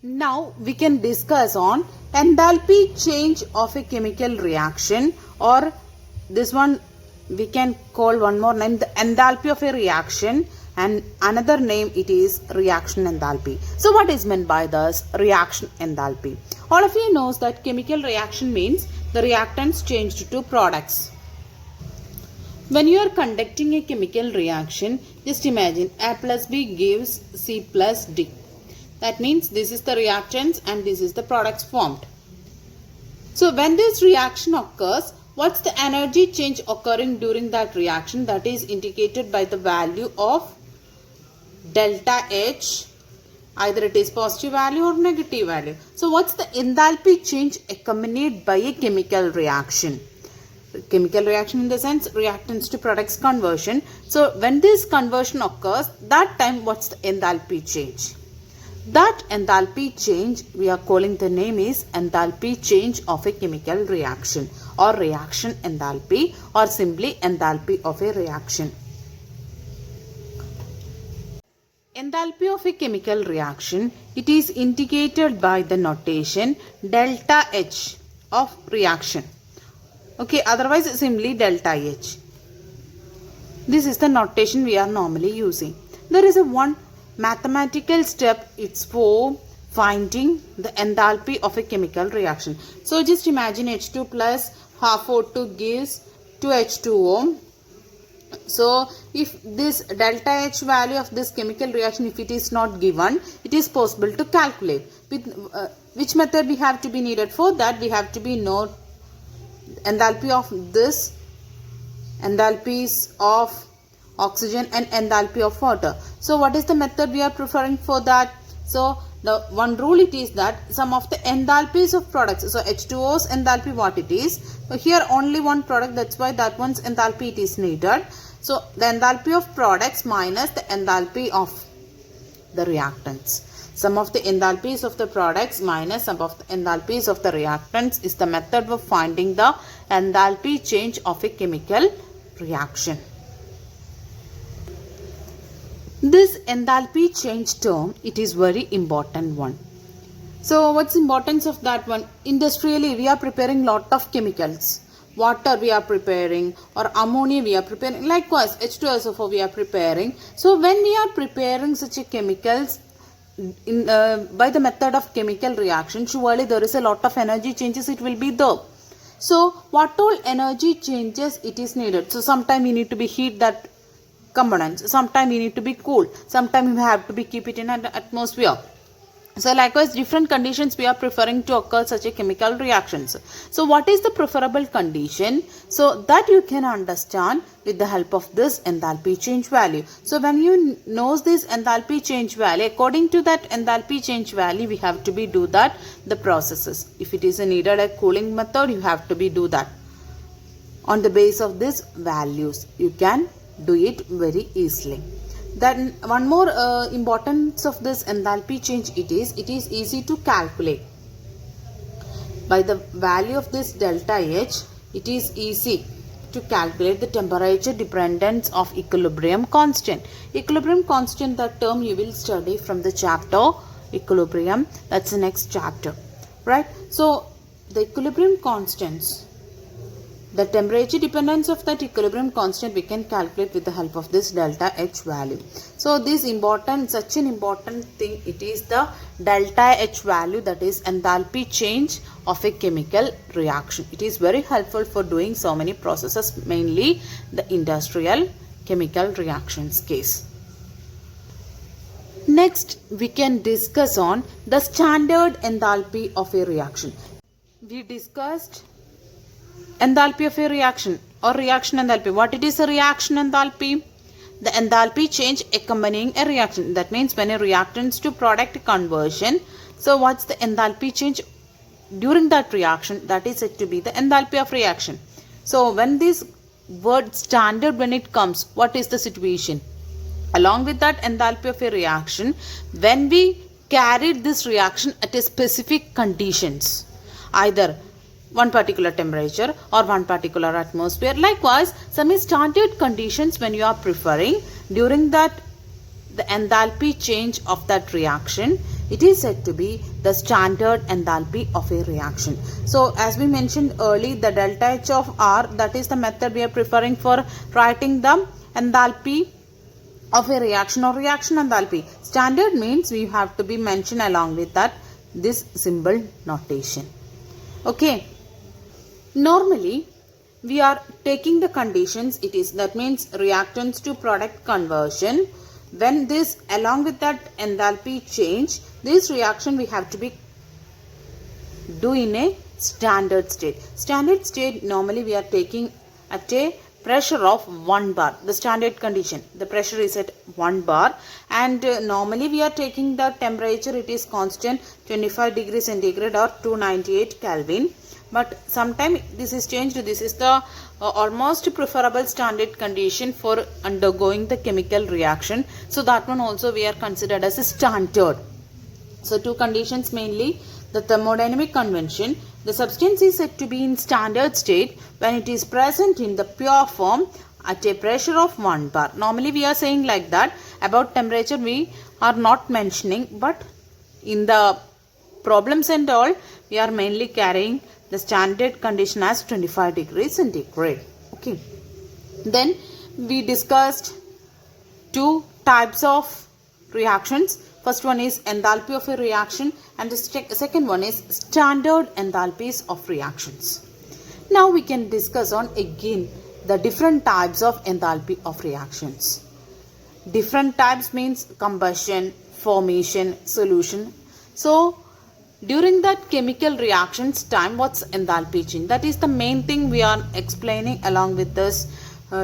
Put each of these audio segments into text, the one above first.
Now we can discuss on enthalpy change of a chemical reaction, or this one we can call one more name, the enthalpy of a reaction, and another name it is reaction enthalpy. So what is meant by this reaction enthalpy? All of you knows that chemical reaction means the reactants changed to products. When you are conducting a chemical reaction, just imagine A plus B gives C plus D. That means this is the reactants and this is the products formed. So when this reaction occurs, what's the energy change occurring during that reaction? That is indicated by the value of delta H. Either it is positive value or negative value. So what's the enthalpy change accompanied by a chemical reaction? Chemical reaction in the sense reactants to products conversion. So when this conversion occurs, that time what's the enthalpy change? That enthalpy change we are calling the name is enthalpy change of a chemical reaction, or reaction enthalpy, or simply enthalpy of a reaction. Enthalpy of a chemical reaction, it is indicated by the notation delta H of reaction. Okay, otherwise simply delta H. This is the notation we are normally using. There is a one mathematical step, it's for finding the enthalpy of a chemical reaction. So just imagine H2 plus half O2 gives 2H2O. So if this delta H value of this chemical reaction, if it is not given, it is possible to calculate. With which method we have to be needed? For that we have to be know enthalpy of this, enthalpies of oxygen and enthalpy of water. So what is the method we are preferring for that? So the one rule it is that some of the enthalpies of products, so H2O's enthalpy what it is, so here only one product, that's why that one's enthalpy it is needed. So the enthalpy of products minus the enthalpy of the reactants. Some of the enthalpies of the products minus some of the enthalpies of the reactants is the method of finding the enthalpy change of a chemical reaction. This enthalpy change term, it is very important one. So what's the importance of that one? Industrially we are preparing lot of chemicals. Water we are preparing, or ammonia we are preparing, likewise H2SO4 we are preparing. So when we are preparing such a chemicals by the method of chemical reaction, surely there is a lot of energy changes it will be there. So what all energy changes it is needed? So sometime we need to be heat that components, sometime we need to be cool, sometime we have to be keep it in an atmosphere. So likewise different conditions we are preferring to occur such a chemical reactions. So what is the preferable condition? So that you can understand with the help of this enthalpy change value. So when you knows this enthalpy change value, according to that enthalpy change value we have to be do that the processes. If it is needed a cooling method, you have to be do that. On the base of these values you can do it very easily. Then one more importance of this enthalpy change it is easy to calculate. By the value of this delta H, it is easy to calculate the temperature dependence of equilibrium constant. Equilibrium constant, that term you will study from the chapter equilibrium, that's the next chapter, right? So the equilibrium constants, the temperature dependence of that equilibrium constant we can calculate with the help of this delta H value. So this important, such an important thing, it is the delta H value, that is enthalpy change of a chemical reaction. It is very helpful for doing so many processes, mainly the industrial chemical reactions case. Next we can discuss on the standard enthalpy of a reaction. We discussed enthalpy of a reaction, or reaction enthalpy. What it is a reaction enthalpy? The enthalpy change accompanying a reaction. That means when a reactants to product conversion, so what's the enthalpy change during that reaction? That is said to be the enthalpy of reaction. So when this word standard, when it comes, what is the situation? Along with that enthalpy of a reaction, when we carried this reaction at a specific conditions, either one particular temperature or one particular atmosphere. Likewise, some standard conditions when you are preferring, during that the enthalpy change of that reaction It is said to be the standard enthalpy of a reaction. So as we mentioned earlier, the delta H of R, that is the method we are preferring for writing the enthalpy of a reaction or reaction enthalpy. Standard means we have to be mentioned along with that this symbol notation. Okay. Normally we are taking the conditions, it is that means reactants to product conversion. When this along with that enthalpy change, this reaction we have to be do in a standard state. Standard state normally we are taking at a pressure of 1 bar, the standard condition. The pressure is at 1 bar, and normally we are taking the temperature, it is constant 25 degrees centigrade or 298 Kelvin. But sometime this is changed. This is the almost preferable standard condition for undergoing the chemical reaction. So that one also we are considered as a standard. So two conditions mainly, the thermodynamic convention. The substance is said to be in standard state when it is present in the pure form at a pressure of 1 bar. Normally we are saying like that. About temperature we are not mentioning, but in the problems and all we are mainly carrying the standard condition as 25 degrees centigrade. Okay. Then we discussed two types of reactions. First one is enthalpy of a reaction, and the second one is standard enthalpies of reactions. Now we can discuss on again the different types of enthalpy of reactions. Different types means combustion, formation, solution. So during that chemical reactions time, what's enthalpy change? That is the main thing we are explaining along with this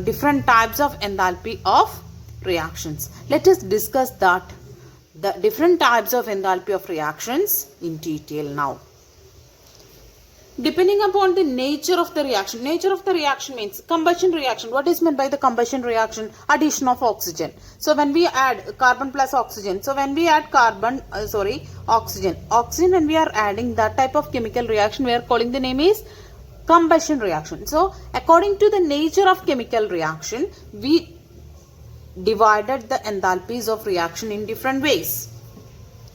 different types of enthalpy of reactions. Let us discuss that the different types of enthalpy of reactions in detail now. Depending upon the nature of the reaction. Nature of the reaction means combustion reaction. What is meant by the combustion reaction? Addition of oxygen. So when we add carbon plus oxygen. So when we add oxygen when we are adding that type of chemical reaction, we are calling the name is combustion reaction. So according to the nature of chemical reaction, we divided the enthalpies of reaction in different ways.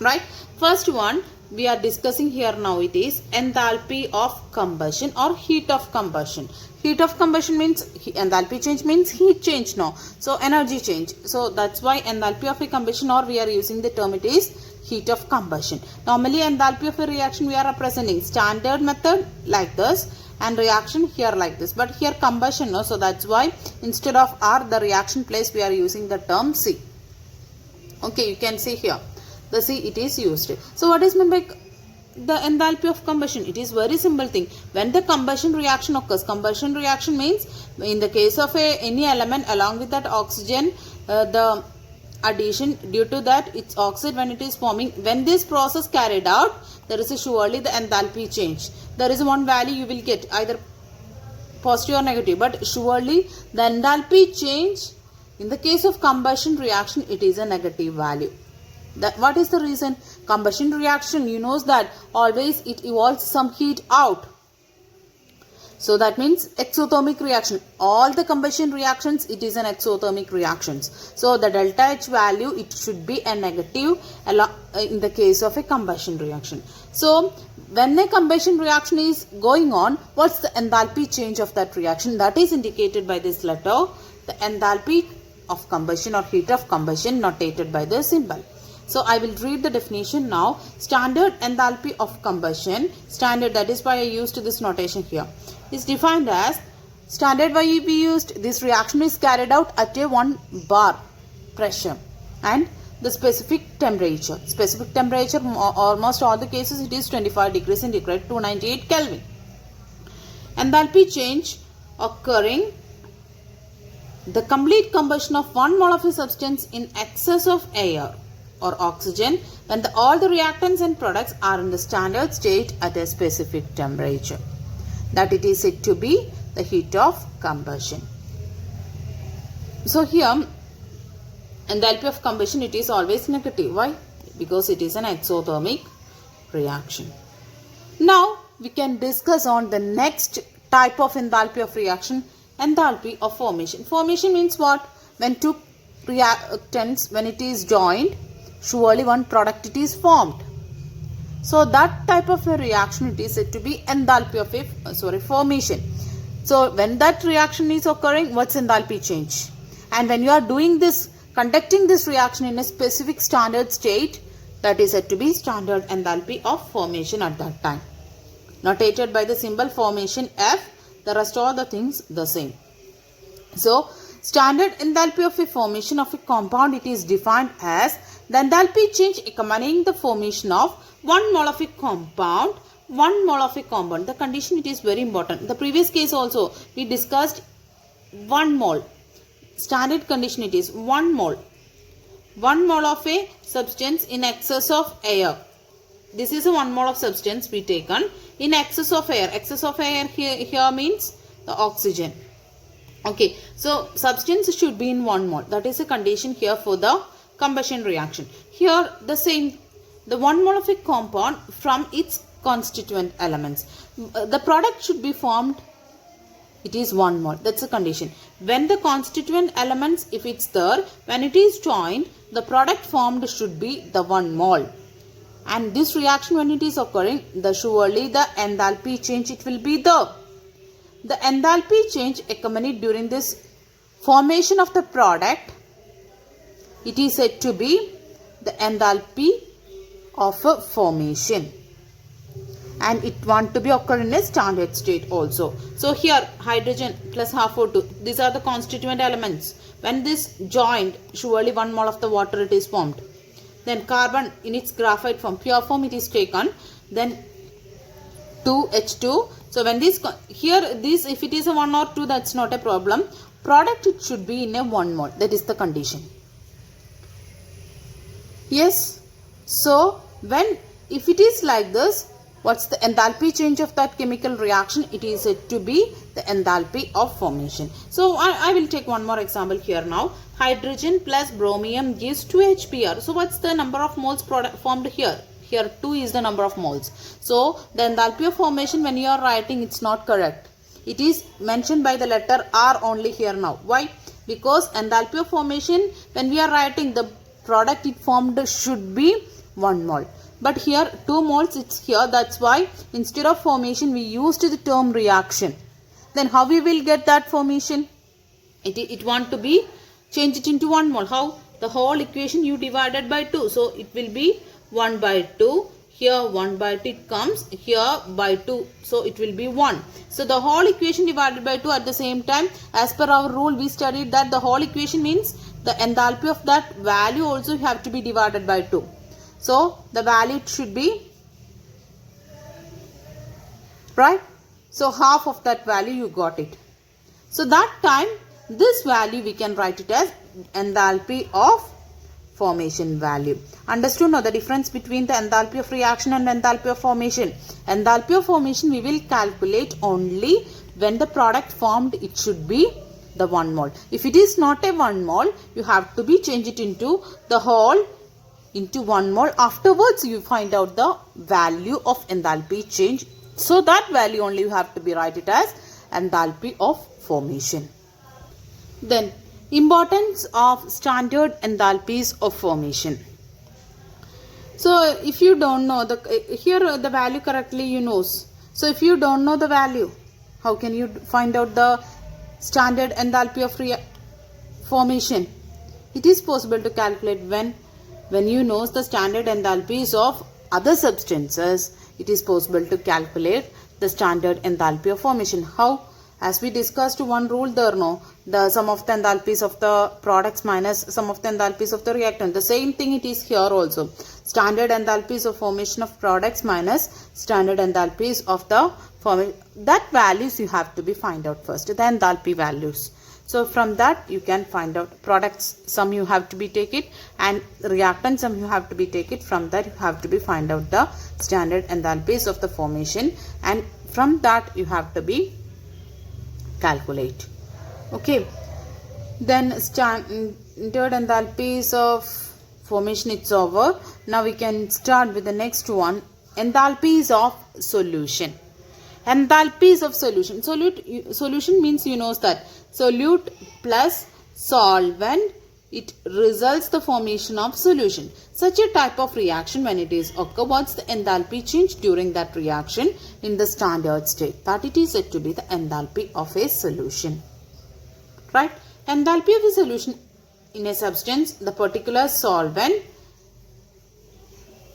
Right? First one we are discussing here now, it is enthalpy of combustion or heat of combustion. Heat of combustion means enthalpy change means heat change now. So energy change. So that's why enthalpy of a combustion, or we are using the term, it is heat of combustion. Normally enthalpy of a reaction we are representing standard method like this and reaction here like this. But here combustion, no? So that's why instead of R, the reaction place, we are using the term C. Okay, you can see here. The C it is used. So what is meant by the enthalpy of combustion? It is very simple thing. When the combustion reaction occurs, combustion reaction means in the case of any element along with that oxygen, the addition, due to that its oxide when it is forming, when this process carried out, there is surely the enthalpy change. There is one value you will get, either positive or negative, but surely the enthalpy change in the case of combustion reaction, it is a negative value. That what is the reason? Combustion reaction, you know that always it evolves some heat out. So that means exothermic reaction. All the combustion reactions, it is an exothermic reactions. So the delta H value, it should be a negative in the case of a combustion reaction. So when a combustion reaction is going on, what's the enthalpy change of that reaction? That is indicated by this letter, the enthalpy of combustion or heat of combustion, notated by the symbol. So I will read the definition now. Standard enthalpy of combustion, standard, that is why I used this notation here, is defined as standard. Why we used this reaction is carried out at a 1 bar pressure and the specific temperature. Specific temperature, almost all the cases it is 25 degrees centigrade, 298 Kelvin. Enthalpy change occurring the complete combustion of 1 mole of a substance in excess of air or oxygen when all the reactants and products are in the standard state at a specific temperature. That it is said to be the heat of combustion. So here enthalpy of combustion, it is always negative. Why? Because it is an exothermic reaction. Now we can discuss on the next type of enthalpy of reaction, enthalpy of formation. Formation means what? When two reactants, when it is joined, surely one product it is formed. So that type of a reaction it is said to be enthalpy of a formation. So when that reaction is occurring, what's enthalpy change? And when you are doing this, conducting this reaction in a specific standard state, that is said to be standard enthalpy of formation at that time. Notated by the symbol formation F, the rest of the things the same. So standard enthalpy of a formation of a compound, it is defined as the enthalpy change accompanying the formation of 1 mole of a compound, 1 mole of a compound. The condition it is very important. The previous case also we discussed 1 mole. Standard condition it is 1 mole. 1 mole of a substance in excess of air. This is a 1 mole of substance we taken in excess of air. Excess of air here means the oxygen. Okay, so substance should be in 1 mole. That is a condition here for the combustion reaction. Here the same, the 1 mole of a compound from its constituent elements. The product should be formed, it is 1 mole. That's a condition. When the constituent elements, if it's there, when it is joined, the product formed should be the 1 mole. And this reaction when it is occurring, surely the enthalpy change it will be there. The enthalpy change accompanied during this formation of the product, it is said to be the enthalpy of a formation. And it want to be occur in a standard state also. So here hydrogen plus half O2, these are the constituent elements. When this joined, surely 1 mole of the water it is formed. Then carbon in its graphite form, pure form it is taken. Then 2H2. So when this, here this, if it is a 1 or 2, that's not a problem. Product it should be in a 1 mole. That is the condition. Yes. So when, if it is like this, what's the enthalpy change of that chemical reaction? It is said to be the enthalpy of formation. So I will take one more example here now. Hydrogen plus bromium gives 2HBr. So what's the number of moles formed here? Here 2 is the number of moles. So the enthalpy of formation when you are writing, it's not correct. It is mentioned by the letter R only here now. Why? Because enthalpy of formation when we are writing, the product it formed should be 1 mole. But here 2 moles it's here. That's why instead of formation we used the term reaction. Then how we will get that formation? It want to be change it into 1 mole. How? The whole equation you divided by 2. So it will be 1 by 2. Here 1 by 2 it comes. Here by 2. So it will be 1. So the whole equation divided by 2 at the same time. As per our rule we studied that the whole equation means the enthalpy of that value also have to be divided by 2. So the value should be, right? So half of that value you got it. So that time this value we can write it as enthalpy of formation value. Understood now the difference between the enthalpy of reaction and enthalpy of formation. Enthalpy of formation we will calculate only when the product formed it should be the 1 mole. If it is not a 1 mole, you have to be change it into the whole into 1 mole. Afterwards you find out the value of enthalpy change. So that value only you have to be write it as enthalpy of formation. Then importance of standard enthalpies of formation. So if you don't know here the value correctly you know. So if you don't know the value, how can you find out the standard enthalpy of formation? It is possible to calculate when you know the standard enthalpies of other substances, it is possible to calculate the standard enthalpy of formation. How? As we discussed one rule there, no, the sum of the enthalpies of the products minus sum of the enthalpies of the reactant. The same thing it is here also. Standard enthalpies of formation of products minus standard enthalpies of the formation. That values you have to be find out first, the enthalpy values. So from that you can find out products sum you have to be take it and reactant sum you have to be take it. From that you have to be find out the standard enthalpies of the formation, and from that you have to be calculate. Okay, then standard enthalpies of formation it's over. Now we can start with the next one, enthalpies of solution. Enthalpies of solution. Solution means you know that solute plus solvent it results the formation of solution. Such a type of reaction, when it is occur, what's the enthalpy change during that reaction in the standard state? That it is said to be the enthalpy of a solution. Right? Enthalpy of a solution in a substance, the particular solvent,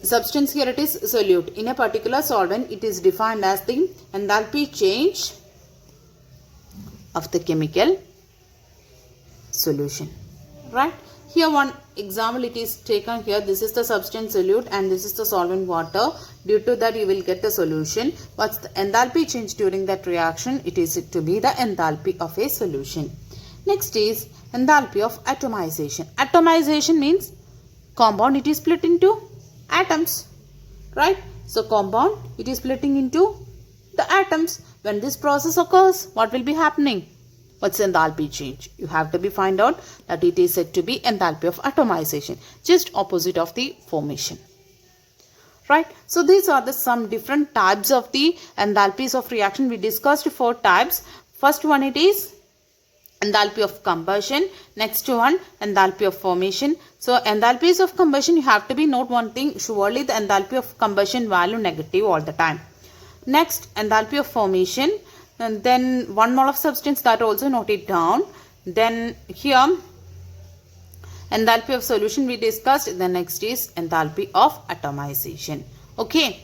substance here it is solute. In a particular solvent, it is defined as the enthalpy change of the chemical solution. Right? Here one example it is taken here. This is the substance solute and this is the solvent water. Due to that you will get the solution. What's the enthalpy change during that reaction? It is to be the enthalpy of a solution. Next is enthalpy of atomization. Atomization means compound, it is split into atoms. Right? So compound, it is splitting into the atoms. When this process occurs, what will be happening? What's enthalpy change? You have to be find out that it is said to be enthalpy of atomization, just opposite of the formation. Right? So these are the some different types of the enthalpies of reaction. We discussed 4 types. First one it is enthalpy of combustion. Next one enthalpy of formation. So enthalpies of combustion, you have to be note one thing, surely the enthalpy of combustion value negative all the time. Next enthalpy of formation, and then 1 mole of substance, that also note it down. Then here enthalpy of solution we discussed. The next is enthalpy of atomization. Okay.